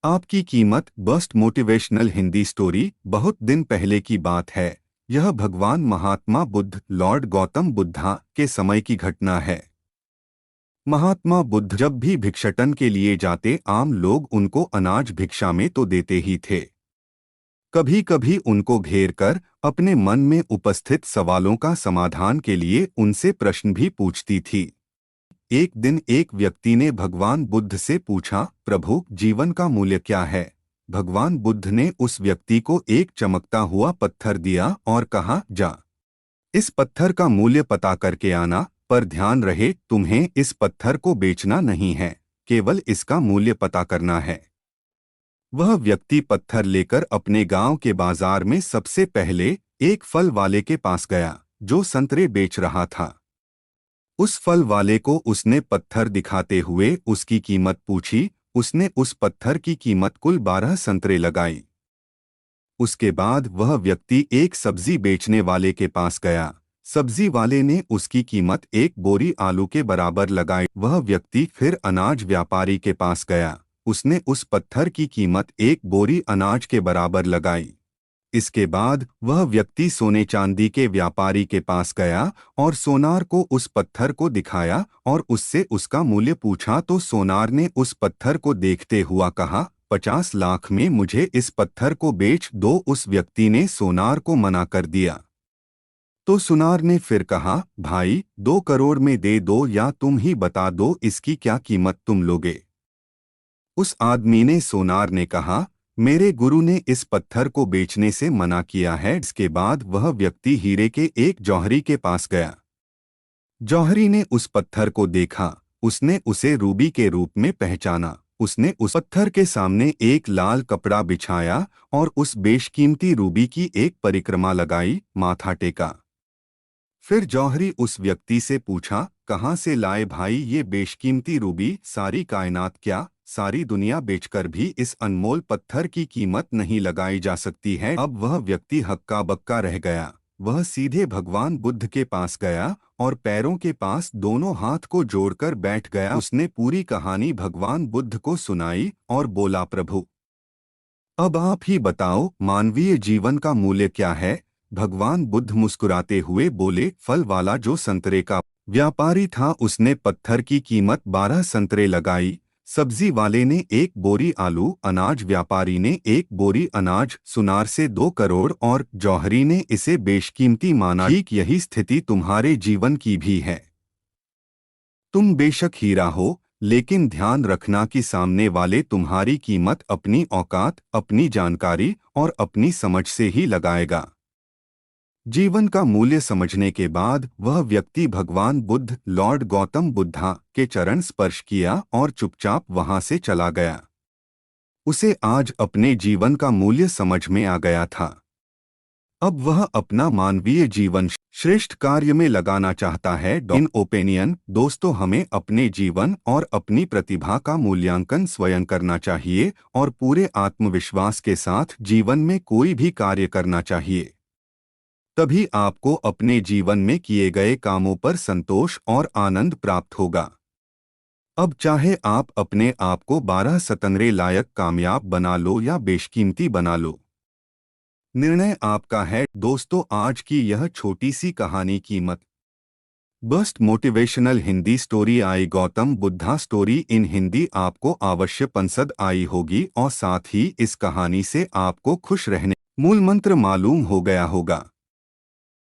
आपकी कीमत best motivational Hindi story. बहुत दिन पहले की बात है। यह भगवान महात्मा बुद्ध लॉर्ड गौतम बुद्धा के समय की घटना है। महात्मा बुद्ध जब भी भिक्षाटन के लिए जाते, आम लोग उनको अनाज भिक्षा में तो देते ही थे, कभी कभी उनको घेर कर अपने मन में उपस्थित सवालों का समाधान के लिए उनसे प्रश्न भी पूछती थी। एक दिन एक व्यक्ति ने भगवान बुद्ध से पूछा, प्रभु, जीवन का मूल्य क्या है? भगवान बुद्ध ने उस व्यक्ति को एक चमकता हुआ पत्थर दिया और कहा, जा इस पत्थर का मूल्य पता करके आना, पर ध्यान रहे तुम्हें इस पत्थर को बेचना नहीं है, केवल इसका मूल्य पता करना है। वह व्यक्ति पत्थर लेकर अपने गांव के बाजार में सबसे पहले एक फल वाले के पास गया जो संतरे बेच रहा था। उस फल वाले को उसने पत्थर दिखाते हुए उसकी कीमत पूछी। उसने उस पत्थर की कीमत कुल 12 संतरे लगाई। उसके बाद वह व्यक्ति एक सब्जी बेचने वाले के पास गया। सब्जी वाले ने उसकी कीमत एक बोरी आलू के बराबर लगाई। वह व्यक्ति फिर अनाज व्यापारी के पास गया। उसने उस पत्थर की कीमत एक बोरी अनाज के बराबर लगाई। इसके बाद वह व्यक्ति सोने चांदी के व्यापारी के पास गया और सोनार को उस पत्थर को दिखाया और उससे उसका मूल्य पूछा, तो सोनार ने उस पत्थर को देखते हुआ कहा, 50 लाख में मुझे इस पत्थर को बेच दो। उस व्यक्ति ने सोनार को मना कर दिया। तो सुनार ने फिर कहा, भाई, 2 करोड़ में दे दो या तुम ही बता दो इसकी क्या कीमत तुम लोगे। उस आदमी ने सोनार ने कहा, मेरे गुरु ने इस पत्थर को बेचने से मना किया है। इसके बाद वह व्यक्ति हीरे के एक जौहरी के पास गया। जौहरी ने उस पत्थर को देखा। उसने उसे रूबी के रूप में पहचाना। उसने उस पत्थर के सामने एक लाल कपड़ा बिछाया और उस बेशकीमती रूबी की एक परिक्रमा लगाई, माथा टेका। फिर जौहरी उस व्यक्ति से पूछा, कहाँ से लाए भाई ये बेशकीमती रूबी? सारी कायनात क्या, सारी दुनिया बेचकर भी इस अनमोल पत्थर की कीमत नहीं लगाई जा सकती है। अब वह व्यक्ति हक्का बक्का रह गया। वह सीधे भगवान बुद्ध के पास गया और पैरों के पास दोनों हाथ को जोड़कर बैठ गया। उसने पूरी कहानी भगवान बुद्ध को सुनाई और बोला, प्रभु, अब आप ही बताओ मानवीय जीवन का मूल्य क्या है? भगवान बुद्ध मुस्कुराते हुए बोले, फल वाला जो संतरे का व्यापारी था उसने पत्थर की कीमत 12 संतरे लगाई। सब्जी वाले ने एक बोरी आलू, अनाज व्यापारी ने एक बोरी अनाज, सुनार से 2 करोड़ और जौहरी ने इसे बेशकीमती माना। ठीक यही स्थिति तुम्हारे जीवन की भी है। तुम बेशक हीरा हो, लेकिन ध्यान रखना कि सामने वाले तुम्हारी कीमत अपनी औकात, अपनी जानकारी और अपनी समझ से ही लगाएगा। जीवन का मूल्य समझने के बाद वह व्यक्ति भगवान बुद्ध लॉर्ड गौतम बुद्धा के चरण स्पर्श किया और चुपचाप वहां से चला गया। उसे आज अपने जीवन का मूल्य समझ में आ गया था। अब वह अपना मानवीय जीवन श्रेष्ठ कार्य में लगाना चाहता है। इन ओपिनियन दोस्तों, हमें अपने जीवन और अपनी प्रतिभा का मूल्यांकन स्वयं करना चाहिए और पूरे आत्मविश्वास के साथ जीवन में कोई भी कार्य करना चाहिए। तभी आपको अपने जीवन में किए गए कामों पर संतोष और आनंद प्राप्त होगा। अब चाहे आप अपने आप को 12 सतंगरे लायक कामयाब बना लो या बेशकीमती बना लो, निर्णय आपका है। दोस्तों, आज की यह छोटी सी कहानी कीमत बस्ट मोटिवेशनल हिंदी स्टोरी आई गौतम बुद्धा स्टोरी इन हिंदी आपको अवश्य पसंद आई होगी और साथ ही इस कहानी से आपको खुश रहने मूल मंत्र मालूम हो गया होगा।